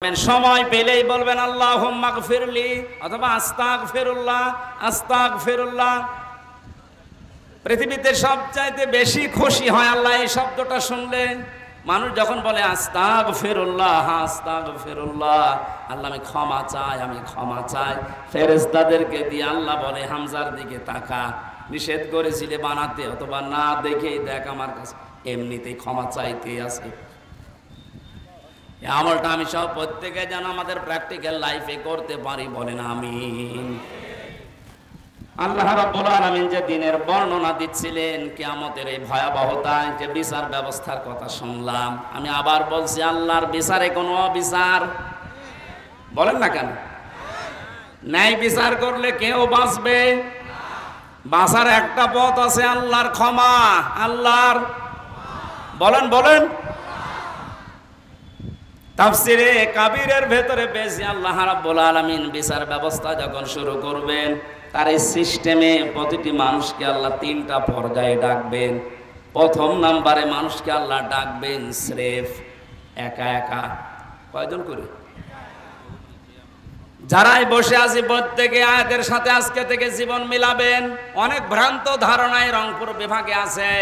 করবেন, সময় পেলেই বলবেন আল্লাহুম্মা গফিরলি অথবা আস্তাগফিরুল্লাহ আস্তাগফিরুল্লাহ। পৃথিবীতে সবচাইতে বেশি খুশি হয় আল্লাহ এই শব্দটা শুনলে। মানুষ যখন বলে আস্তাগফিরুল্লাহ আস্তাগফিরুল্লাহ, আল্লাহ আমি ক্ষমা চাই আমি ক্ষমা চাই, ফেরেশতাদেরকে দিয়ে আল্লাহ বলে হামজার দিকে তাকা, নিষেধ করেছিলে বানাতে অথবা না দেখেই দেখ আমার কাছে এমনিতেই ক্ষমা চাইতে আছে। এই আমলটা আমি সব প্রত্যেকে যেন আমাদের প্র্যাকটিক্যাল লাইফে করতে পারি, বলেন আমিন। আল্লাহ রাব্বুল আলামিন যে দিনের বর্ণনা দিচ্ছিলেন কিয়ামতের এই ভয়াবহতায়, যে বিচার ব্যবস্থার কথা শুনলাম, আমি আবার বলছি আল্লাহর বিচারে কোনো অবিচার বলেন না কেন? ন্যায় বিচার করলে কেউ বাঁচবে? বাঁচার একটা পথ আছে, আল্লাহর ক্ষমা। আল্লাহর বলেন বলেন তাফসিরে কাবীরের ভেতরে পেয়েছি আল্লাহ রাব্বুল আলামিন বিচার ব্যবস্থা যখন শুরু করবেন, তার এই সিস্টেমে প্রতিটি মানুষকে আল্লাহ তিনটা পর্যায়ে ডাকবেন। প্রথম নাম্বারে মানুষকে আল্লাহ ডাকবেন স্রেফ একা একা। কয়জন করে? যারাই বসে আছি প্রত্যেকে আয়াতের সাথে আজকে থেকে জীবন মিলাবেন। অনেক ভ্রান্ত ধারণায় রংপুর বিভাগে আছে।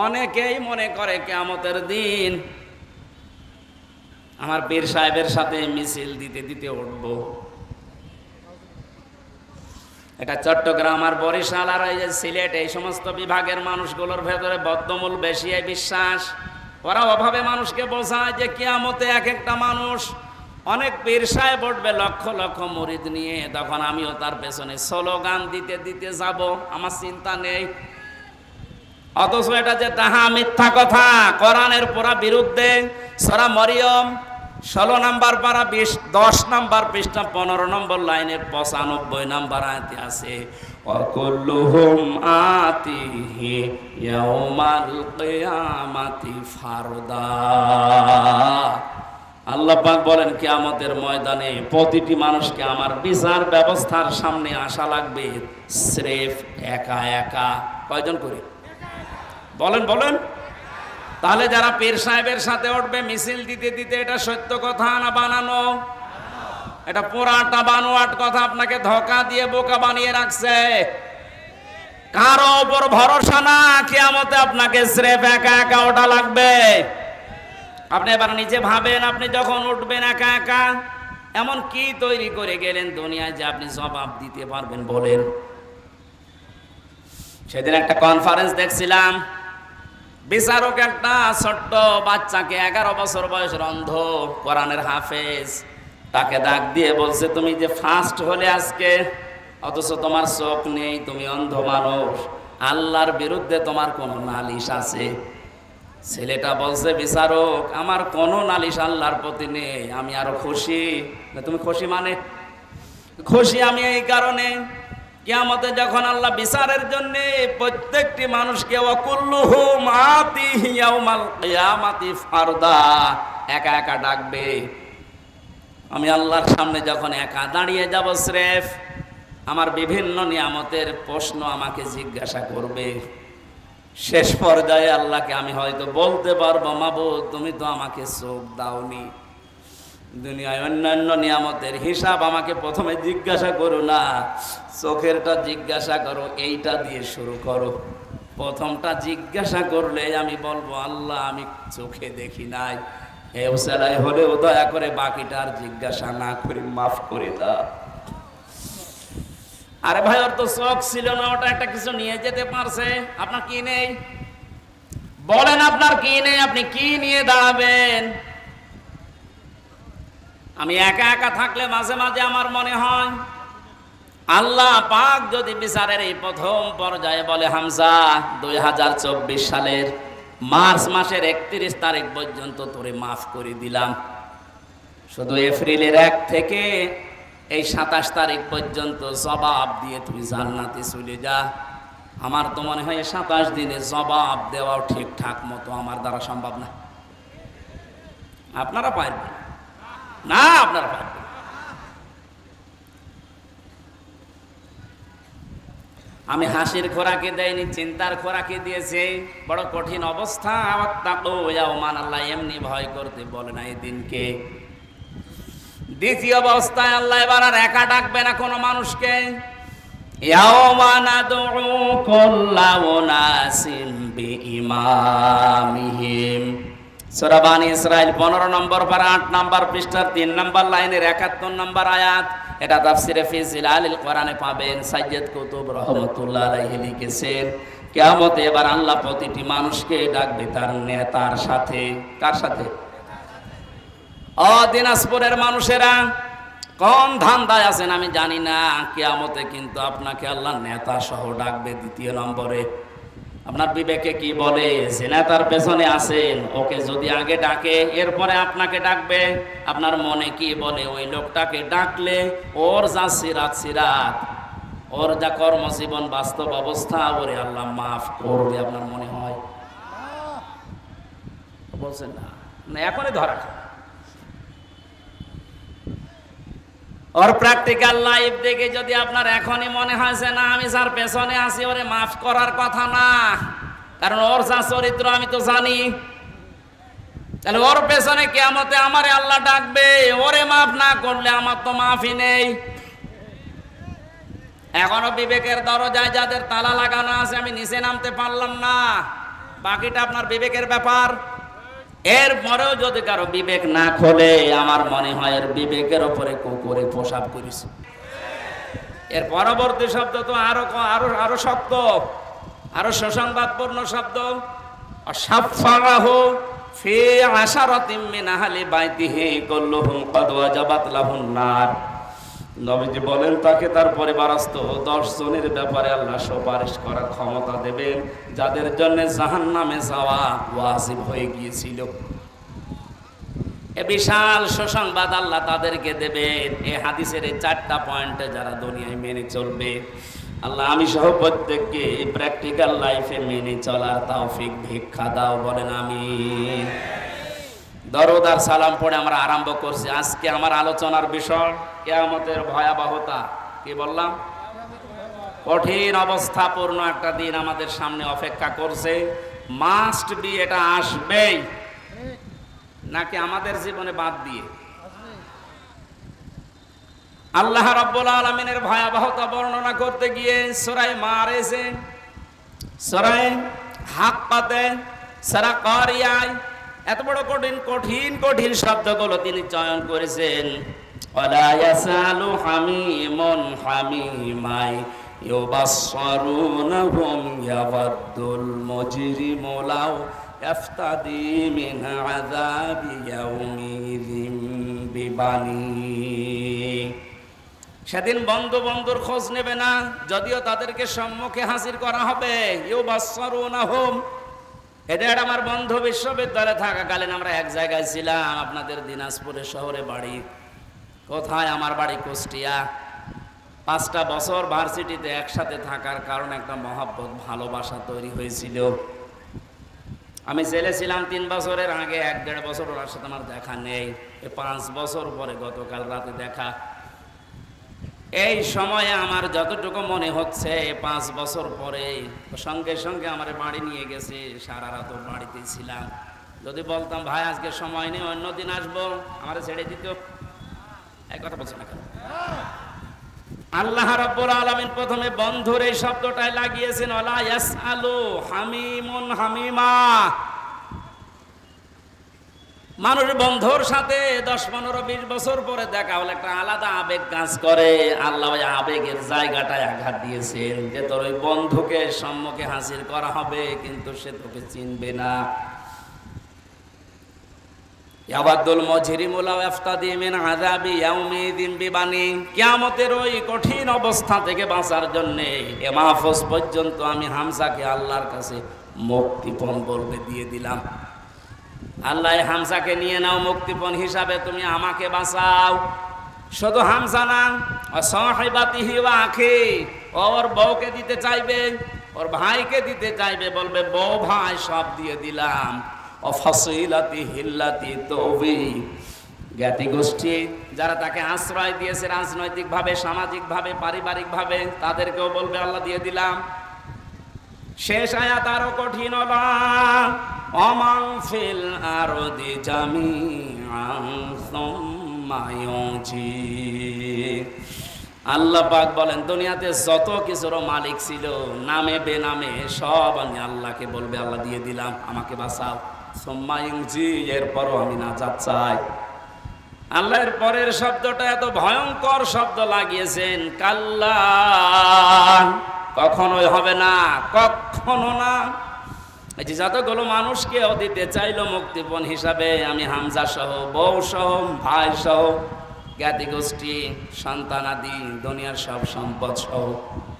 অনেকেই মনে করে কিয়ামতের দিন আমার পীর সাহেবের সাথে মিছিল দিতে দিতে উঠবো। এটা চট্টগ্রাম আর বরিশাল আর এই যে সিলেট, এই সমস্ত বিভাগের মানুষগুলোর ভেতরে বদ্ধমূল বেশি এই বিশ্বাস। ওরা অভাবে মানুষকে বোঝায় যে কিয়ামতে এক একটা মানুষ অনেক পীর সাহেব উঠবে লক্ষ লক্ষ মুরিদ নিয়ে, তখন আমিও তার পেছনে স্লোগান দিতে দিতে যাব, আমার চিন্তা নেই। অথচ এটা যে তাহা মিথ্যা কথা, কোরআনের পুরা বিরুদ্ধে। সূরা মরিয়ম 16 নম্বর পারা 10 নম্বর পৃষ্ঠা 15 নম্বর লাইনের 95 নম্বর আয়াতে আছে ওয়াকুল্লুহুম আতিহি ইয়াউমাল কিয়ামাতি ফারদা। আল্লাহ পাক বলেন কিয়ামতের ময়দানে প্রতিটি মানুষকে আমার বিচার ব্যবস্থার সামনে আসা লাগবে স্রেফ একা একা। কয়জন করে? বলেন বলেন। তাহলে যারা পীর সাহেবের সাথে উঠবে মিছিল দিতে দিতে, এটা সত্য কথা না বানানো? এটা পুরাটা বানোয়াট কথা, আপনাকে ধোঁকা দিয়ে বোকা বানিয়ে রাখছে। কারো উপর ভরসা না, কিয়ামতে আপনাকে স্রেফ একা একা ওঠা লাগবে। আপনি এবার নিজে ভাবেন, আপনি যখন উঠবেন একা একা, এমন কি তৈরি করে গেলেন দুনিয়ায় যে আপনি জবাব দিতে পারবেন বলেন? সেদিন একটা কনফারেন্স দেখছিলাম, বিচারক একটা ছোট্ট বাচ্চাকে 11 বছর বয়সের অন্ধ কোরআনের হাফেজ, তাকে ডাক দিয়ে বলছে তুমি যে ফার্স্ট হলে আজকে, অথচ তোমার চোখ নেই, তুমি অন্ধ মানুষ, আল্লাহর বিরুদ্ধে তোমার কোনো নালিশ আছে? ছেলেটা বলছে বিচারক আমার কোনো নালিশ আল্লাহর প্রতি নেই, আমি আরো খুশি। তুমি খুশি মানে? খুশি আমি এই কারণে, কিয়ামতে যখন আল্লাহ বিচারের জন্য প্রত্যেকটি মানুষকে ওয়াকুল্লুহুম আতিহি ইয়াউমাল কিয়ামাতি ফারদা একা একা ডাকবে। আমি আল্লাহর সামনে যখন একা দাঁড়িয়ে যাব স্রেফ, আমার বিভিন্ন নিয়ামতের প্রশ্ন আমাকে জিজ্ঞাসা করবে। শেষ পর্যায়ে আল্লাহকে আমি হয়তো বলতে পারবো মাবুদ তুমি তো আমাকে চোখ দাওনি, দুনিয়ায় অন্যান্য নিয়ামতের হিসাব আমাকে প্রথমে জিজ্ঞাসা করো না, চোখেরটা জিজ্ঞাসা করো, এইটা দিয়ে শুরু করো। প্রথমটা জিজ্ঞাসা করলে আমি বলবো আল্লাহ আমি চোখে দেখি নাই, এও সেলাই হলেও দয়া করে বাকিটা আর জিজ্ঞাসা না করে মাফ করে দাও। আরে ভাই ওর তো চোখ ছিল না, ওটা একটা কিছু নিয়ে যেতে পারছে, আপনার কি নেই? বলেন আপনার কি নেই? আপনি কি নিয়ে দাঁড়াবেন? আমি একা একা থাকলে মাঝে মাঝে আমার মনে হয় আল্লাহ পাক যদি বিচারের এই প্রথম পর্যায়ে বলে হামজা 2024 সালের মার্চ মাসের 31 তারিখ পর্যন্ত তোরে মাফ করে দিলাম, শুধু এপ্রিলের 1 থেকে এই 27 তারিখ পর্যন্ত জবাব দিয়ে তুই জান্নাতে চলে যা। আমার তো মনে হয় 27 দিনে জবাব দেওয়াও ঠিকঠাক মতো আমার দ্বারা সম্ভব না। আপনারা পারবেন না? আপনারা পারবেন। আমি হাসির খোরাকি দেয়নি, চিন্তার খোরাকি দিয়েছি। বড় কঠিন অবস্থা। আল্লাহ এমনি ভয় করতে বলে না এই দিনকে। দ্বিতীয় অবস্থায় আল্লাহ এবার আর একা ডাকবে না কোনো মানুষকে। ইয়াওমা নাদউ কুল্লা উনাসিন বিইমামিহিম। সূরা বানী ইসরাঈল 15 নম্বর পারা 8 নম্বর পৃষ্ঠার 3 নম্বর লাইনের 71 নম্বর আয়াত। এটা তাফসিরে ফি জিলালিল কোরআনে পাবেন। সাইয়্যিদ কুতুব রাহমাতুল্লাহ আলাইহি লিখেছেন, কিয়ামতে এবার আল্লাহ প্রতিটি মানুষকে ডাকবে তার নেতার সাথে। কার সাথে? ও দিনাজপুরের মানুষেরা, কোন ধান্দায় আছেন আমি জানি না, কিয়ামতে কিন্তু আপনাকে আল্লাহ নেতা সহ ডাকবে। দ্বিতীয় নম্বরে আপনার বিবেকে কি বলে? যে নেতার পেছনে আছেন ওকে যদি আগে ডাকে, এরপরে আপনাকে ডাকবে, আপনার মনে কি বলে? ওই লোকটাকে ডাকলে ওর যা সিরাত, ওর যা কর্মজীবন, বাস্তব অবস্থা, ওরে আল্লাহ মাফ করবে, আপনার মনে হয়? বলছেন না, এখনই ধরা ওর প্র্যাকটিক্যাল লাইফ দেখে যদি আপনার এখনই মনে হয় যে না আমি যার পেছনে আছি ওরে মাফ করার কথা না, কারণ ওর যা চরিত্র আমি তো জানি, তাহলে ওর পেছনে কিয়ামতে আমারে আল্লাহ ডাকবে, ওরে মাফ না করলে আমার তো মাফই নেই। এখনো বিবেকের দরজায় যাদের তালা লাগানো আছে, আমি নিচে নামতে পারলাম না, বাকিটা আপনার বিবেকের ব্যাপার। এরপরেও যদি কারো বিবেক না খোলে, আমার মনে হয় এর বিবেকের উপরে কুকুরে পোশাক করেছে। এর পরবর্তী শব্দ তো আরো আরো আরো শক্ত, আরো সুসংবাদপূর্ণ শব্দ। সাফারাহু ফি আশারাতিম মিন আহলি বাইতিহি কুল্লুহুম ক্বাদ ওয়াজাবাত লাহুন নার। নবীজি বলেন তাকে তার পরিবারস্থ 10 জনের ব্যাপারে আল্লাহ সুপারিশ করার ক্ষমতা দেবেন, যাদের জন্য জাহান্নামে যাওয়া ওয়াজিব হয়ে গিয়েছিল। এ বিশাল সুসংবাদ আল্লাহ তাদেরকে দেবেন। এই হাদিসের এই 4টা পয়েন্টে যারা দুনিয়ায় মেনে চলবে, আল্লাহ আমি সহ প্রত্যেককে প্র্যাকটিক্যাল লাইফে মেনে চলার তৌফিক ভিক্ষা দাও, বলেন আমিন। দরুদ আর সালাম পড়ে আমরা আরম্ভ করছি। আজকে আমার আলোচনার বিষয় কিয়ামতের ভয়াবহতা। কি বললাম? কঠিন অবস্থাপূর্ণ একটা দিন আমাদের সামনে অপেক্ষা করছে। মাস্ট বি, এটা আসবেই, নাকি আমাদের জীবনে বাদ দিয়ে? আল্লাহ রাব্বুল আলামিনের ভয়াবহতা বর্ণনা করতে গিয়ে সূরা মারিজ, সূরা হাক্কাতে, সূরা কারিয়ায় এত বড় কঠিন কঠিন কঠিন শব্দগুলো তিনি চয়ন করেছেন। ওয়ালা ইয়াসালু হামিমুন হামিমাই ইউবাসসারুনহুম ইয়াওয়াদ্দুল মুজরিমু লাউ ইফতাদি মিন আযাবি ইয়াউমিযিন বিবানি। সেদিন বন্ধু বন্ধুর খোঁজ নেবে না, যদিও তাদেরকে সম্মুখে হাজির করা হবে। ইউবাসসারুনহুম, এটা আমার বন্ধু বিশ্ববিদ্যালয়ে থাকাকালীন আমরা এক জায়গায় ছিলাম, আপনাদের দিনাজপুরের শহরে বাড়ি। কোথায়? আমার বাড়ি কুষ্টিয়া। 5টা বছর ভার্সিটিতে একসাথে থাকার কারণে একটা মহব্বত, ভালোবাসা তৈরি হয়েছিল। আমি জেলে ছিলাম 3 বছরের আগে, 1-1.5 বছর ওর সাথে আমার দেখা নেই। 5 বছর পরে গতকাল রাতে দেখা। এই সময়ে আমার যতটুকু মনে হচ্ছে 5 বছর পরে, সঙ্গে সঙ্গে আমার বাড়ি নিয়ে গেছে, সারা রাত বাড়িতে ছিলাম। যদি বলতাম ভাই আজকে সময় নেই, অন্যদিন আসবো, আমার ছেড়ে দিত। এক কথা বলছে না কেন? আল্লাহ রাব্বুল আলামিন প্রথমে বন্ধুর এই শব্দটাই লাগিয়েছেন, ওয়ালা ইয়াসআলু হামিমুন হামিমা। মানুষ বন্ধুর সাথে 10, 15, 20 বছর পরে দেখা হলে একটা আলাদা আবেগ কাজ করে। আল্লাহ ওই আবেগের জায়গাটায় আঘাত দিয়েছেন যে তোর ওই বন্ধুকে সম্মুখে হাজির করা হবে, কিন্তু সে তোকে চিনবে না। ইয়াওয়াদ্দুল মুজরিমু লাউ ইফতাদি মিন আযাবি ইয়াউমিযিন বিবানি। কিয়ামতের ওই কঠিন অবস্থা থেকে বাঁচার জন্য এ মাহফুজ পর্যন্ত আমি হামজাকে আল্লাহর কাছে মুক্তিপণ বলবে দিয়ে দিলাম। আল্লাহ হামজাকে নিয়ে নাও মুক্তিপণ হিসাবে, তুমি আমাকে বাঁচাও। শুধু হামজা না, সাহিবাতিহি ওয়া আখি, ওর বউকে দিতে চাইবে, ওর ভাইকে দিতে চাইবে, বলবে বউ ভাই সব দিয়ে দিলাম। ও ফাসিলাতিহি আল্লাতী তুবি, জ্ঞাতি গোষ্ঠী যারা তাকে আশ্রয় দিয়েছে রাজনৈতিকভাবে, সামাজিকভাবে, পারিবারিকভাবে, তাদেরকেও বলবে আল্লাহ দিয়ে দিলাম। শেষ আয়াত আরো কঠিন হলো, অমান ফিল আরদি জামিআন সুম্মা ইউজি। আল্লাহ পাক বলেন দুনিয়াতে যত কিছুর মালিক ছিল নামে বেনামে সব আমি আল্লাহকে বলবে আল্লাহ দিয়ে দিলাম, আমাকে বাঁচাও। সুম্মা ইউজি, এরপরও আমি নাজাত চাই। আল্লাহর পরের শব্দটা এত ভয়ঙ্কর শব্দ লাগিয়েছেন, কাল্লা, কখনোই হবে না, কখনো না। এই যে যতগুলো মানুষকেও দিতে চাইলো মুক্তিপণ হিসাবে, আমি হামজা সহ, বউ সহ, ভাই সহ, জ্ঞাতি গোষ্ঠী, সন্তানাদি, দুনিয়ার সব সম্পদ সহ,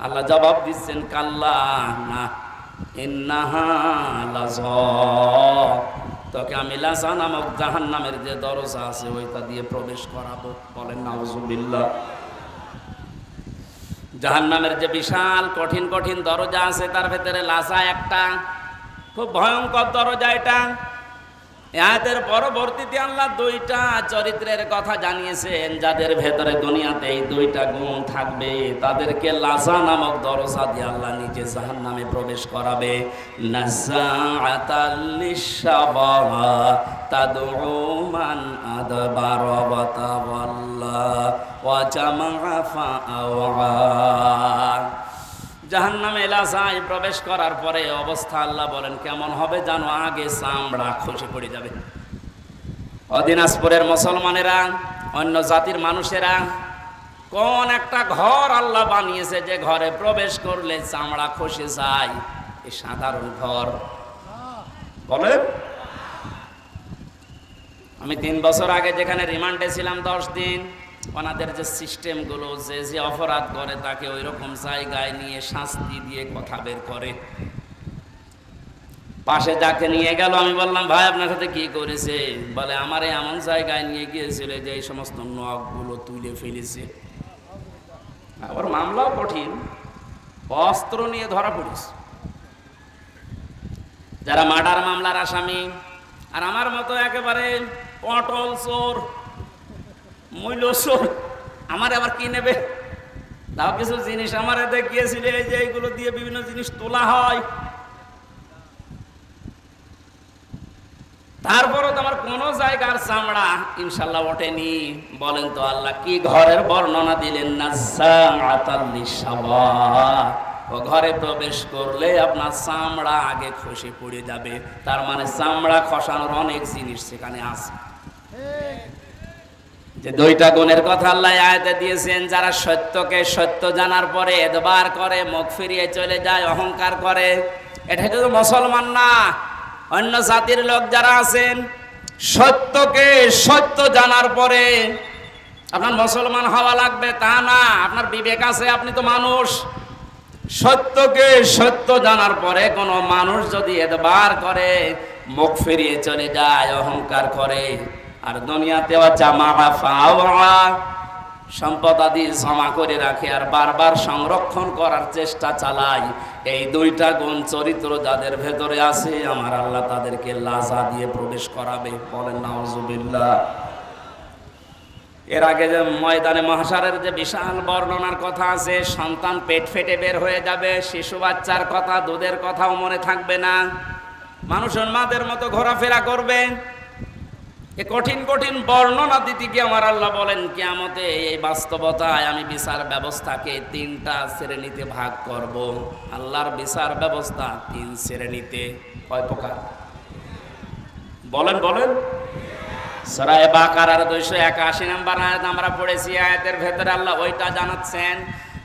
আল্লাহ জবাব দিচ্ছেন কাল্লা, না, ইন্নাহা লাযা, তোকে আমি লাযা নামক জাহান্নামের যে দরজা আছে ওইটা দিয়ে প্রবেশ করাবো। বলেন নাউযুবিল্লাহ। জাহান্নামের যে বিশাল কঠিন কঠিন দরজা আছে তার ভেতরে লাযা একটা, খুব ভয়ঙ্কর দরজা এটা। আয়াতের পরবর্তীতে আল্লাহ দুইটা চরিত্রের কথা জানিয়েছেন, যাদের ভেতরে দুনিয়াতে এই দুইটা গুণ থাকবে তাদেরকে লাযা নামক দরজা দিয়ে আল্লাহ নিজে জাহান্নামে প্রবেশ করাবে। নাযাআতাল লিশশাওয়া তাদউ মান আদবারা ওয়া তাওয়াল্লা ওয়া জামাআ ফাআওয়া। জাহান্নামে লাযায় প্রবেশ করার পরে অবস্থা আল্লাহ বলেন কেমন হবে জানো, আগে চামড়া খসে পড়ে যাবে। দিনাজপুরের মুসলমানেরা, অন্য জাতির মানুষেরা কোন একটা ঘর আল্লাহ বানিয়েছে যে ঘরে প্রবেশ করলে চামড়া খসে যায়? এই সাধারণ ঘর বলেন। আমি 3 বছর আগে যেখানে রিমান্ডে ছিলাম 10 দিন, ওনাদের যে সিস্টেমগুলো, যে অপরাধ করে তাকে ওই রকম জায়গায় নিয়ে শাস্তি দিয়ে কথা বের করে। পাশে যাকে নিয়ে গেল আমি বললাম ভাই আপনার সাথে কি করেছে? বলে আমারে এমন জায়গায় নিয়ে গিয়েছিল যে এই সমস্ত নখগুলো তুলে ফেলেছে। আবার মামলাও কঠিন, অস্ত্র নিয়ে ধরা পড়েছে। যারা মার্ডার মামলার আসামি আর আমার মতো একেবারে পটল চোর, মূল্য চোর, আমার আবার কি নেবে? তাও কিছু জিনিস আমার দেখিয়েছিল, এই যে এইগুলো দিয়ে বিভিন্ন জিনিস তোলা হয়। তারপরও তো আমার কোন জায়গার চামড়া ইনশাল্লাহ ওঠেনি। বলেন তো আল্লাহ কি ঘরের বর্ণনা দিলেন? নাযাআতাল লিশশাওয়া, ও ঘরে প্রবেশ করলে আপনার চামড়া আগে খসে পড়ে যাবে। তার মানে চামড়া খসানোর অনেক জিনিস সেখানে আছে। যে দুইটা গুণের কথা আল্লাহ আয়াতে দিয়েছেন, যারা সত্যকে সত্য জানার পরে এদবার করে, মুখ ফিরিয়ে চলে যায়, অহংকার করে, এটা কিন্তু মুসলমান না। অন্য জাতির লোক যারা আছেন, সত্যকে সত্য জানার পরে আপনার মুসলমান হওয়া লাগবে তা না, আপনার বিবেক আছে, আপনি তো মানুষ। সত্যকে সত্য জানার পরে কোন মানুষ যদি এদবার করে, মুখ ফিরিয়ে চলে যায়, অহংকার করে, আর দুনিয়াতে সম্পদ আদি জমা করে রাখে আর বারবার সংরক্ষণ করার চেষ্টা চালায়, এই দুইটা গুণ চরিত্র যাদের ভেতরে আছে আমার আল্লাহ তাদেরকে লাযা দিয়ে প্রবেশ করাবে। বলেন নাউযুবিল্লাহ। এর আগে যে ময়দানে মাহশারের যে বিশাল বর্ণনার কথা আছে, সন্তান পেট ফেটে বের হয়ে যাবে, শিশু বাচ্চার কথা, দুধের কথাও মনে থাকবে না, মানুষ উন্মাদের মতো ঘোরাফেরা করবে। এই কঠিন কঠিন বর্ণনা দিতে গিয়ে আমার আল্লাহ বলেন কিয়ামতে এই বাস্তবতায় আমি বিচার ব্যবস্থাকে 3টা শ্রেণীতে ভাগ করব। আল্লাহর বিচার ব্যবস্থা 3 শ্রেণীতে। কয় প্রকার? বলেন বলেন। সূরা বাকারার 281 নম্বর আয়াত আমরা পড়েছি। আয়াতের ভেতরে আল্লাহ ওইটা জানাচ্ছেন